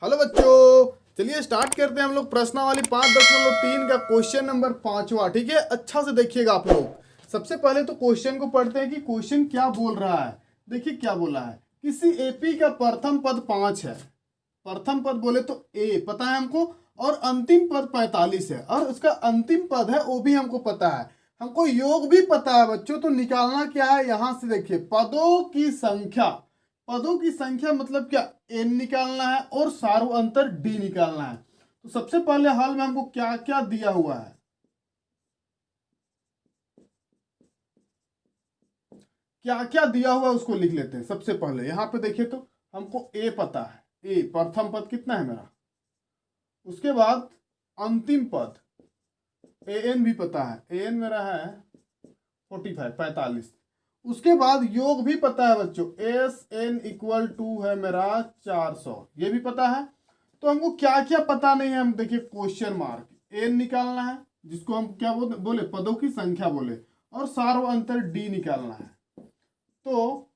Hello बच्चों, चलिए start करते हैं हम लोग प्रश्नावली 5.3 का क्वेश्चन नंबर 5वां। ठीक है, अच्छा से देखिएगा आप लोग। सबसे पहले तो क्वेश्चन को पढ़ते हैं कि क्वेश्चन क्या बोल रहा है। देखिए क्या बोला है, किसी एपी का प्रथम पद 5 है। प्रथम पद बोले तो ए पता है हमको, और अंतिम पद 45 है, और उसका अंतिम पद है वो भी हमको पता है। हमको योग भी पता है बच्चों, तो निकालना क्या है, यहां से देखिए पदों की संख्या। पदों की संख्या मतलब क्या, एन निकालना है और सार्व अंतर डी निकालना है। तो सबसे पहले हल में हमको क्या क्या दिया हुआ है, क्या क्या दिया हुआ है उसको लिख लेते हैं। सबसे पहले यहाँ पे देखिए तो हमको ए पता है, ए प्रथम पद कितना है मेरा। उसके बाद अंतिम पद ए एन भी पता है, ए एन मेरा है 45। उसके बाद योग भी पता है बच्चों, एस एन इक्वल टू है मेरा 400, ये भी पता है। तो हमको क्या क्या पता नहीं है, हम देखिए क्वेश्चन मार्क एन निकालना है, जिसको हम क्या बोले पदों की संख्या बोले, और सार्व अंतर डी निकालना है। तो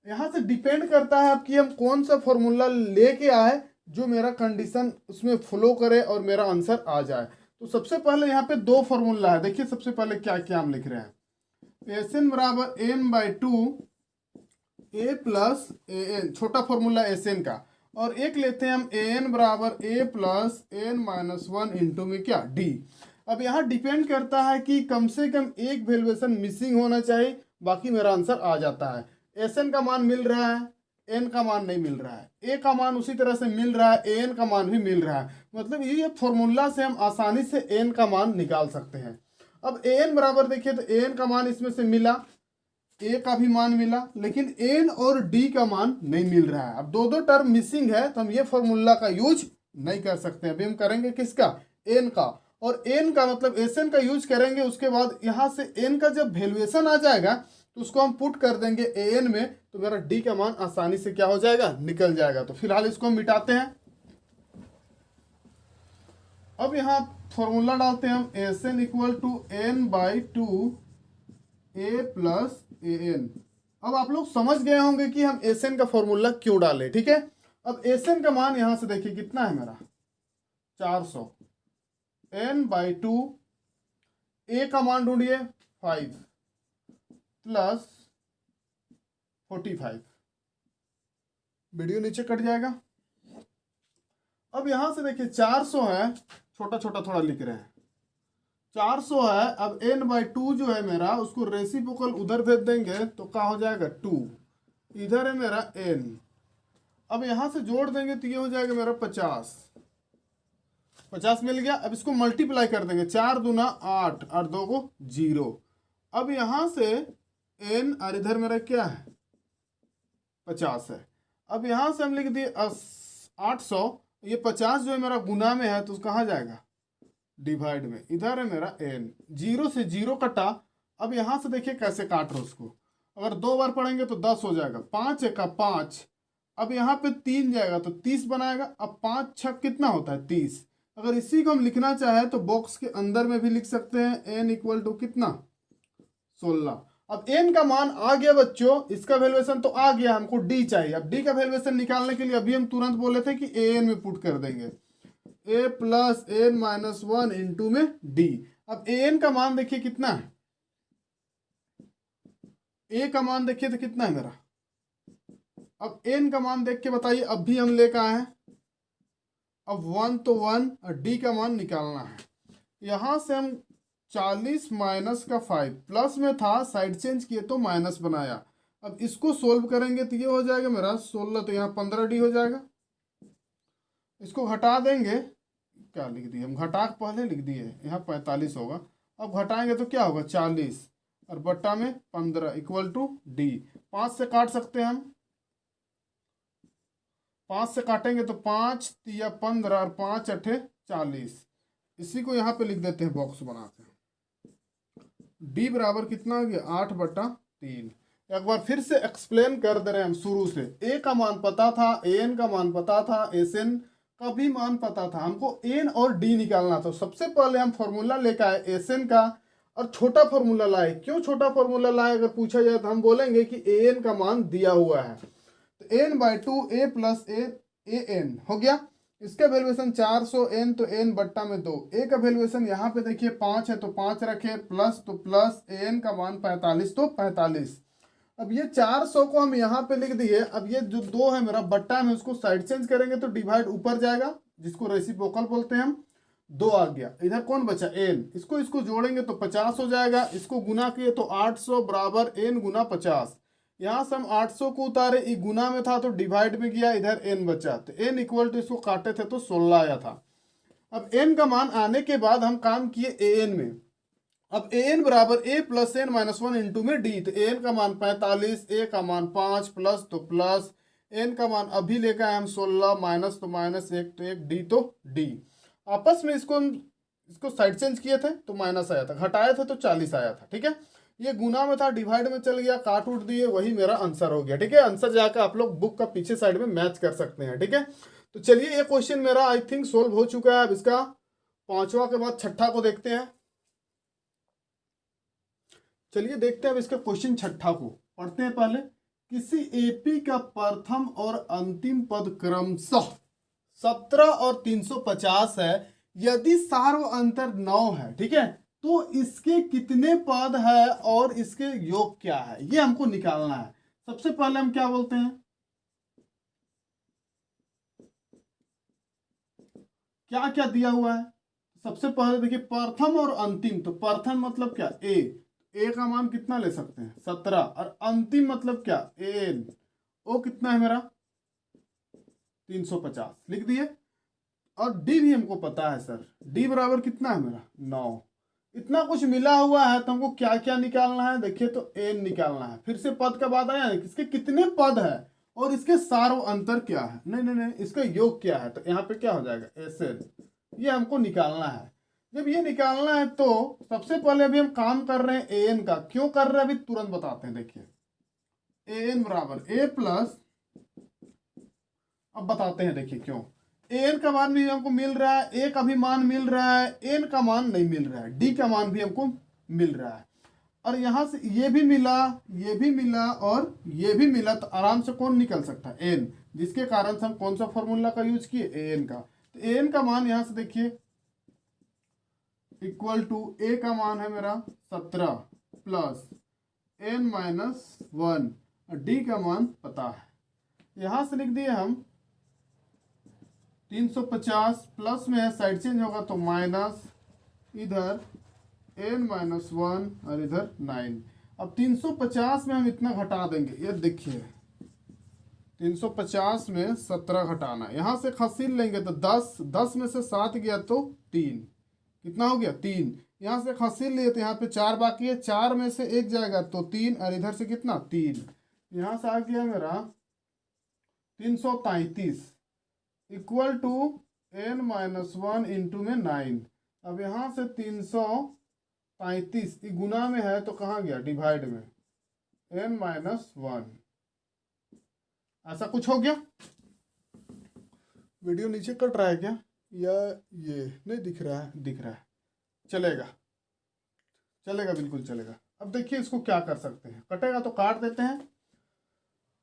यहाँ से डिपेंड करता है कि हम कौन सा फॉर्मूला लेके आए जो मेरा कंडीशन उसमें फ्लो करे और मेरा आंसर आ जाए। तो सबसे पहले यहाँ पे दो फॉर्मूला है। देखिए सबसे पहले क्या क्या हम लिख रहे हैं, एस एन बराबर n by two a plus a n, छोटा फॉर्मूला एस एन का, और एक लेते हैं हम ए एन बराबर a plus n minus one into में क्या डी। अब यहाँ डिपेंड करता है कि कम से कम एक वैल्यूएशन मिसिंग होना चाहिए, बाकी मेरा आंसर आ जाता है। एस एन का मान मिल रहा है, एन का मान नहीं मिल रहा है, ए का मान उसी तरह से मिल रहा है, एन का मान भी मिल रहा है। मतलब ये फॉर्मूला से हम आसानी से एन का मान निकाल सकते हैं। अब ए एन बराबर देखिए तो एन का मान इसमें से मिला, ए का भी मान मिला, लेकिन एन और डी का मान नहीं मिल रहा है। अब दो दो टर्म मिसिंग है, तो हम ये फॉर्मूला का यूज नहीं कर सकते। अभी हम करेंगे किसका, एन का, और एन का मतलब एस एन का यूज करेंगे। उसके बाद यहाँ से एन का जब वैल्यूएशन आ जाएगा तो उसको हम पुट कर देंगे ए एन में, तो मेरा डी का मान आसानी से क्या हो जाएगा, निकल जाएगा। तो फिलहाल इसको हम मिटाते हैं। अब यहाँ फॉर्मूला डालते हैं हम, s n equal to n by two a plus a n. अब आप लोग समझ गए होंगे कि हम एस एन का फॉर्मूला क्यों डाले। ठीक है, अब एस एन का मान यहां से देखिए कितना है मेरा 400, एन बाई टू, ए का मान ढूंढिए 5 प्लस 45, वीडियो नीचे कट जाएगा। अब यहां से देखिए 400 है, छोटा छोटा थोड़ा लिख रहे हैं, 400 है। अब n बाई टू जो है मेरा, उसको रेसिप्रोकल उधर भेज देंगे तो क्या हो जाएगा 2, इधर है मेरा n। अब यहां से जोड़ देंगे तो ये हो जाएगा मेरा 50 मिल गया। अब इसको मल्टीप्लाई कर देंगे, 4 दूना 8 और 2 को 0। अब यहां से n और इधर मेरा क्या है 50 है। अब यहां से हम लिख दिए 800, ये 50 जो है मेरा गुना में है, तो कहाँ जाएगा डिवाइड में, इधर है मेरा n, 0 से 0 कटा। अब यहां से देखिए कैसे काट रहे उसको, अगर 2 बार पढ़ेंगे तो 10 हो जाएगा, 5 का 5। अब यहाँ पे 3 जाएगा तो 30 बनाएगा। अब 5 छक कितना होता है 30। अगर इसी को हम लिखना चाहे तो बॉक्स के अंदर में भी लिख सकते हैं, n इक्वल टू कितना 16। अब n का मान आ गया बच्चों, इसका वैल्यूएशन तो आ गया, हमको d चाहिए। अब d का वैल्यूएशन निकालने के लिए अभी हम तुरंत बोले थे कि an में पुट कर देंगे, a plus n minus one into में डी। अब ए एन का मान देखिए कितना है, ए का मान देखिए तो कितना है मेरा। अब एन का मान देख के बताइए, अब भी हम लेकर आए हैं। अब 1 तो 1 और डी का मान निकालना है। यहां से हम 40 माइनस का 5, प्लस में था साइड चेंज किए तो माइनस बनाया। अब इसको सोल्व करेंगे तो ये हो जाएगा मेरा 16, तो यहाँ 15 डी हो जाएगा। इसको घटा देंगे, क्या लिख दिए हम, घटा के पहले लिख दिए, यहाँ 45 होगा। अब घटाएंगे तो क्या होगा 40 और बट्टा में 15 इक्वल टू डी। 5 से काट सकते हैं हम, 5 से काटेंगे तो 5 तिया 15 और 5 अठे 40। इसी को यहाँ पे लिख देते हैं बॉक्स बना के। डी बराबर कितना हो गया 8/3। एक बार फिर से एक्सप्लेन कर दे रहे हैं हम शुरू से। ए का मान पता था, ए एन का मान पता था, एस एन का भी मान पता था, हमको एन और डी निकालना था। सबसे पहले हम फॉर्मूला लेकर आए एस एन का, और छोटा फॉर्मूला लाए। क्यों छोटा फॉर्मूला लाए अगर पूछा जाए तो हम बोलेंगे कि ए एन का मान दिया हुआ है, तो n by two a plus a a n हो गया। इसका वैल्यूएशन 400 एन तो एन बट्टा में 2, ए का वैल्यूएशन यहाँ पे देखिए 5 है तो 5 रखे, प्लस तो प्लस, एन का मान 45 तो 45। अब ये 400 को हम यहाँ पे लिख दिए। अब ये जो 2 है मेरा बट्टा में, उसको साइड चेंज करेंगे तो डिवाइड ऊपर जाएगा, जिसको रेसिप्रोकल बोलते हैं हम। 2 आ गया, इधर कौन बचा एन, इसको इसको जोड़ेंगे तो 50 हो जाएगा, इसको गुना किए तो 800 बराबर एन गुना 50। यहाँ से हम 800 को उतारे, ये गुना में था तो डिवाइड में गया, इधर एन बचा, तो एन इक्वल टू इसको काटे थे तो 16 आया था। अब एन का मान आने के बाद हम काम किए ए एन में। अब ए एन बराबर a plus n minus 1 into में डी, तो एन का मान 45, ए का मान 5, प्लस तो प्लस, एन का मान अभी लेकर आए हम 16, माइनस तो माइनस, 1 तो 1, डी तो डी। आपस में इसको साइड चेंज किए थे तो माइनस आया था, घटाए थे तो 40 आया था। ठीक है, ये गुना में था, डिवाइड में चल गया, काट उठ दिए, वही मेरा आंसर हो गया। ठीक है, आंसर जाकर आप लोग बुक का पीछे साइड में मैच कर सकते हैं। ठीक है, तो चलिए ये क्वेश्चन मेरा आई थिंक सोल्व हो चुका है। अब इसका 5वां के बाद 6ठा को देखते हैं। चलिए देखते हैं अब इसका क्वेश्चन 6ठा को पढ़ते हैं। पहले, किसी एपी का प्रथम और अंतिम पद क्रमशः 17 और 350 है, यदि सार्व अंतर 9 है, ठीक है, तो इसके कितने पद है और इसके योग क्या है, ये हमको निकालना है। सबसे पहले हम क्या बोलते हैं, क्या क्या दिया हुआ है। सबसे पहले देखिए प्रथम और अंतिम, तो प्रथम मतलब क्या, ए का मान कितना ले सकते हैं 17, और अंतिम मतलब क्या, एन, ओ कितना है मेरा 350 लिख दिए। और डी भी हमको पता है सर, डी बराबर कितना है मेरा 9। इतना कुछ मिला हुआ है तो हमको क्या क्या निकालना है, देखिए तो एन निकालना है। फिर से पद का बात आया, इसके कितने पद है और इसके सार्व अंतर क्या है, नहीं नहीं नहीं, इसका योग क्या है, तो यहाँ पे क्या हो जाएगा एस एन, ये हमको निकालना है। जब ये निकालना है तो सबसे पहले अभी हम काम कर रहे हैं ए एन का। क्यों कर रहे हैं अभी तुरंत बताते हैं। देखिए ए एन बराबर ए प्लस, अब बताते हैं देखिए क्यों। एन का मान भी हमको मिल रहा है, ए का भी मान मिल रहा है, एन का मान नहीं मिल रहा है, डी का मान भी हमको मिल रहा है, और यहां से ये भी मिला, ये भी मिला और ये भी मिला, तो आराम से कौन निकल सकता है, एन, जिसके कारण से हम कौन सा फॉर्मूला का यूज किए, एन का। तो एन का मान यहां से देखिए इक्वल टू, ए का मान है मेरा 17 प्लस एन माइनस 1, और डी का मान पता है, यहां से लिख दिए हम 350, प्लस में है साइड चेंज होगा तो माइनस, इधर एन माइनस 1 और इधर 9। अब 350 में हम इतना घटा देंगे, ये देखिए 350 में 17 घटाना, यहाँ से खसील लेंगे तो 10 में से 7 गया तो 3, कितना हो गया 3, यहाँ से खसील लिए तो यहाँ पे 4 बाकी है, 4 में से 1 जाएगा तो 3, और इधर से कितना 3, यहाँ से आ गया मेरा 333 equal to n minus 1 into में 9। अब यहाँ से 333 गुना में है तो कहाँ गया डिवाइड में, एन माइनस 1, ऐसा कुछ हो गया। वीडियो नीचे कट रहा है क्या, या ये नहीं दिख रहा है, दिख रहा है, चलेगा चलेगा बिल्कुल चलेगा। अब देखिए इसको क्या कर सकते हैं, कटेगा तो काट देते हैं,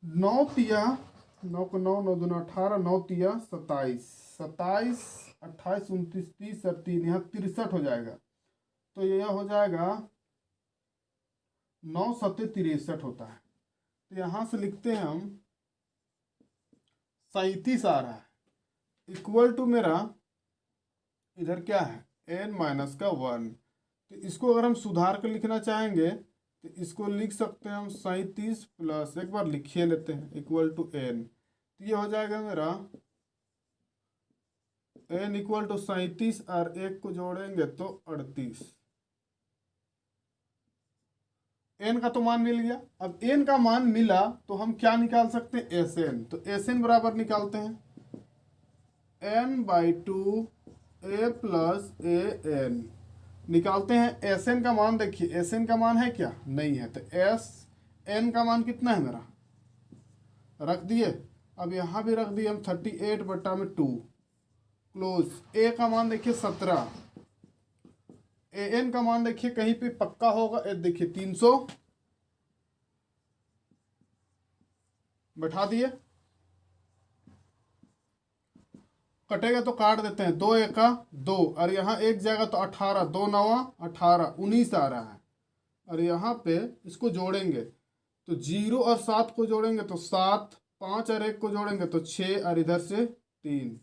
9 तिया 9 को 9, 9 दूना 18, 9 तिया 27, 27 28 29 30 और 3, यहाँ 63 हो जाएगा, तो यह हो जाएगा 9 सत्ते 63 होता है, तो यहाँ से लिखते हैं हम 37 आ रहा है, इक्वल टू मेरा इधर क्या है एन माइनस का 1। तो इसको अगर हम सुधार कर लिखना चाहेंगे तो इसको लिख सकते हैं हम 37 प्लस, एक बार लिखिए लेते हैं, इक्वल टू एन, तो ये हो जाएगा मेरा एन इक्वल टू 37 और 1 को जोड़ेंगे तो 38। एन का तो मान मिल गया। अब एन का मान मिला तो हम क्या निकाल सकते हैं, एस एन, तो एस एन बराबर निकालते हैं n by 2 a plus a n, निकालते हैं। एस एन का मान देखिए, एस एन का मान है क्या, नहीं है, तो एस एन का मान कितना है मेरा, रख दिए। अब यहाँ भी रख दिए हम 38 बट्टा में 2 क्लोज। ए का मान देखिए 17, ए एन का मान देखिए कहीं पे पक्का होगा, देखिए 300 बैठा दिए, कटेगा तो काट देते हैं, 2 एका 2, और यहाँ एक जाएगा तो 18, 2 नवा 18, 19 आ रहा है। और यहाँ पे इसको जोड़ेंगे तो 0 और 7 को जोड़ेंगे तो 7, 5 और 1 को जोड़ेंगे तो 6, और इधर से 3।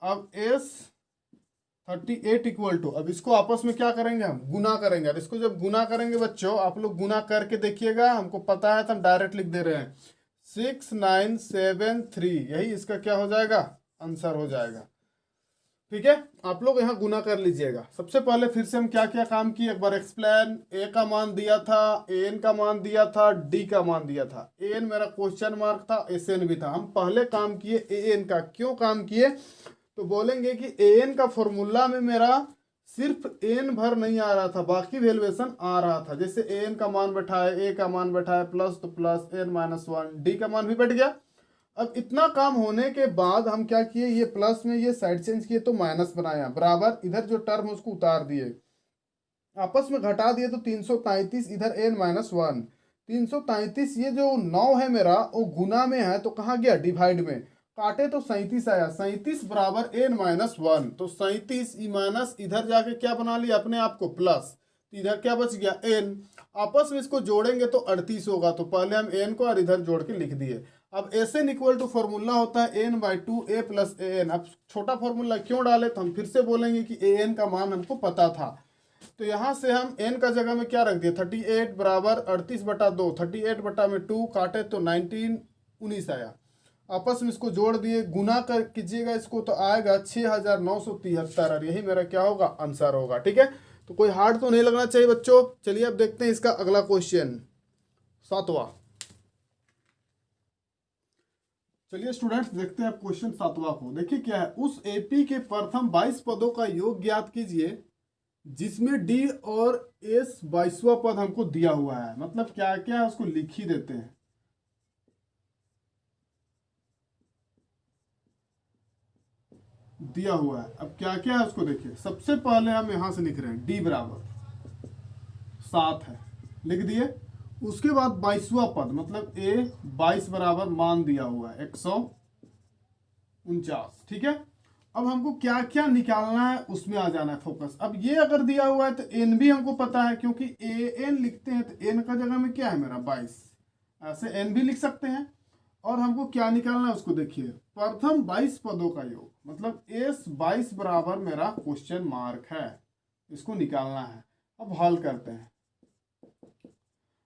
अब S 38 इक्वल टू, अब इसको आपस में क्या करेंगे, हम गुना करेंगे। और इसको जब गुना करेंगे बच्चों, आप लोग गुना करके देखिएगा, हमको पता है तो हम डायरेक्ट लिख दे रहे हैं 6973, यही इसका क्या हो जाएगा, आंसर हो जाएगा। ठीक है, आप लोग यहाँ गुना कर लीजिएगा। सबसे पहले फिर से हम क्या क्या काम किए एक बार एक्सप्लेन। ए का मान दिया था, एन का मान दिया था, डी का मान दिया था। एन मेरा क्वेश्चन मार्क था, एस एन भी था। हम पहले काम किए ए एन का। क्यों काम किए, तो बोलेंगे कि ए एन का फॉर्मूला में मेरा सिर्फ एन भर नहीं आ रहा था, बाकी वैल्यूएशन आ रहा था। जैसे ए एन का मान बैठाए, ए का मान बैठाए प्लस तो प्लस n-1, डी का मान भी बैठ गया। अब इतना काम होने के बाद हम क्या किए, ये प्लस में ये साइड चेंज किए तो माइनस बनाया, बराबर इधर जो टर्म उसको उतार दिए, आपस में घटा दिए तो 333, इधर n-1, 333। ये जो 9 है मेरा वो गुना में है तो कहाँ गया, डिवाइड में, काटे तो 37 आया, 37 बराबर n-1, तो 37 माइनस इधर जाके क्या बना लिया अपने आप को प्लस, तो इधर क्या बच गया n। आपस में इसको जोड़ेंगे तो 38 होगा, तो पहले हम n को और इधर जोड़ के लिख दिए। अब s n equal to formula होता है n/2 a plus a n. अब छोटा फॉर्मूला क्यों डाले, तो हम फिर से बोलेंगे कि ए एन का मान हमको पता था, तो यहाँ से हम n का जगह में क्या रख दिए 38 बराबर 38/2, 38 बटा में 2 काटे तो 19 आया। आपस में इसको जोड़ दिए, गुना कर कीजिएगा इसको तो आएगा 6973, और यही मेरा क्या होगा, आंसर होगा। ठीक है, तो कोई हार्ड तो नहीं लगना चाहिए बच्चों। चलिए अब देखते हैं इसका अगला क्वेश्चन, 7वां। चलिए स्टूडेंट्स देखते हैं अब क्वेश्चन 7वां को। देखिए क्या है, उस एपी के प्रथम 22 पदों का योग ज्ञात कीजिए जिसमें डी और एस 22वां पद हमको दिया हुआ है। मतलब क्या क्या है उसको लिख ही देते हैं। दिया हुआ है, अब क्या क्या है उसको देखिए। सबसे पहले हम यहां से लिख रहे हैं डी बराबर 7 है, लिख दिए। उसके बाद 22वां पद मतलब ए 22 बराबर मान दिया हुआ है 149। ठीक है, अब हमको क्या क्या निकालना है उसमें आ जाना है फोकस। अब ये अगर दिया हुआ है तो एन भी हमको पता है, क्योंकि ए एन लिखते हैं तो एन का जगह में क्या है मेरा 22, ऐसे एन भी लिख सकते हैं। और हमको क्या निकालना है उसको देखिए, प्रथम 22 पदों का योग, मतलब एस 22 बराबर मेरा क्वेश्चन मार्क है, इसको निकालना है। अब हल करते हैं।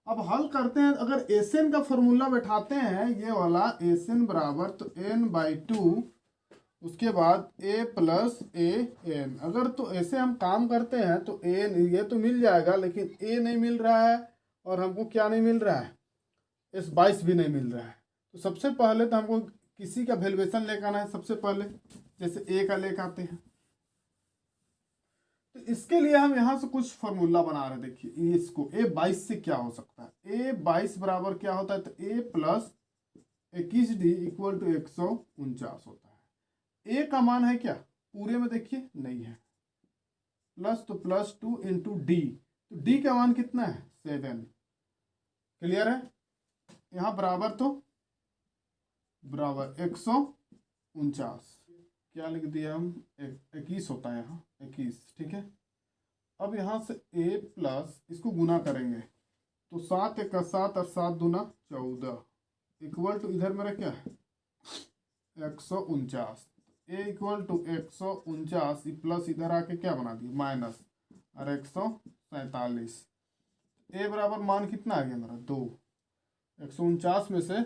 अब हल करते हैं, अगर एस एन का फॉर्मूला बैठाते हैं ये वाला, एस एन बराबर तो n/2, उसके बाद a प्लस ए एन। अगर तो ऐसे हम काम करते हैं तो एन ये तो मिल जाएगा, लेकिन a नहीं मिल रहा है और हमको क्या नहीं मिल रहा है, s22 भी नहीं मिल रहा है। तो सबसे पहले तो हमको किसी का वैल्यूएशन लेकर आना है। सबसे पहले जैसे a का लेकर आते हैं, तो इसके लिए हम यहाँ से कुछ फॉर्मूला बना रहे हैं। देखिए इसको a22 से क्या हो सकता है, a22 बराबर क्या होता है, तो a plus 21d equal to 149 होता है। ए का मान है क्या, पूरे में देखिए नहीं है, प्लस तो प्लस 2 इंटू डी, तो डी का मान कितना है 7। क्लियर है, यहाँ बराबर तो बराबर 149, क्या लिख दिया हम 21 होता है यहाँ 21। ठीक है, अब यहाँ से a प्लस इसको गुना करेंगे तो 7 × 7 और 7 दूना 14 इक्वल टू इधर मेरा क्या है 149। a इक्वल टू 149 प्लस इधर आके क्या बना दिया माइनस और 147। a बराबर मान कितना आ गया मेरा 2, 149 में से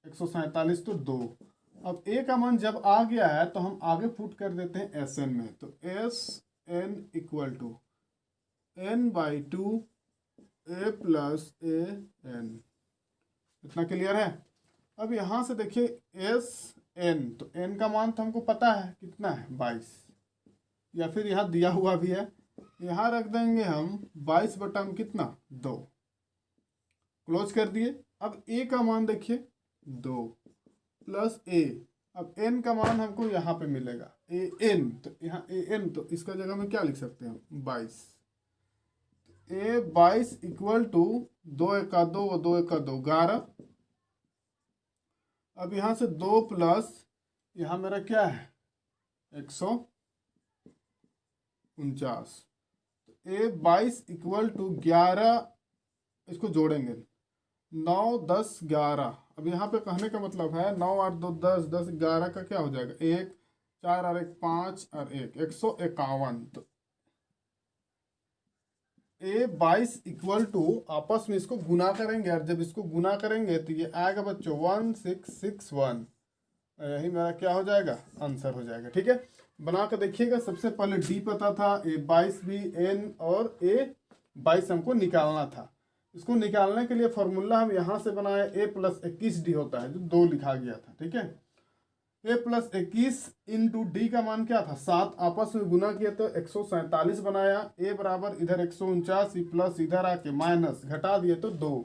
147 तो 2। अब a का मान जब आ गया है तो हम आगे पुट कर देते हैं एस एन में, तो s n equal to n/2 a plus a n. इतना क्लियर है। अब यहाँ से देखिए एस एन, तो एन का मान तो हमको पता है कितना है 22, या फिर यहाँ दिया हुआ भी है, यहाँ रख देंगे हम 22 बटा में कितना 2, क्लोज कर दिए। अब ए का मान देखिए 2 प्लस ए, अब एन का मान हमको यहाँ पे मिलेगा ए एन, तो यहाँ ए एन, तो इसका जगह में क्या लिख सकते हैं 22। ए 22 इक्वल टू 2 × 2 और 2 × 2 11। अब यहाँ से 2 प्लस यहाँ मेरा क्या है 149। A22 इक्वल टू 11, इसको जोड़ेंगे 9 10 11। अब यहाँ पे कहने का मतलब है 9 8 2 10 10 11 का क्या हो जाएगा 1 4 और 1 5 और 1 151। तो A22 इक्वल टू आपस में इसको गुना करेंगे, और जब इसको गुना करेंगे तो ये आएगा बच्चों 1661। यही मेरा क्या हो जाएगा आंसर हो जाएगा। ठीक है, बना कर देखिएगा। सबसे पहले डी पता था, A22 भी, एन और A22 हमको निकालना था। इसको निकालने के लिए फॉर्मूला हम यहाँ से बनाए, A+21D होता है, जो 2 लिखा गया था। ठीक है, A+21 इंटू डी का मान क्या था 7, आपस में गुना किया तो 147 बनाया। A बराबर इधर 149 प्लस इधर आके माइनस घटा दिए तो 2।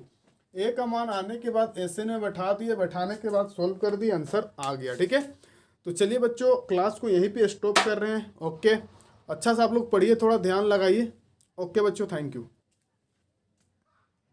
A का मान आने के बाद SN में बैठा दिए, बैठाने के बाद सोल्व कर दिए, आंसर आ गया। ठीक है, तो चलिए बच्चों क्लास को यहीं पे स्टॉप कर रहे हैं। ओके, अच्छा से आप लोग पढ़िए, थोड़ा ध्यान लगाइए। ओके बच्चों, थैंक यू।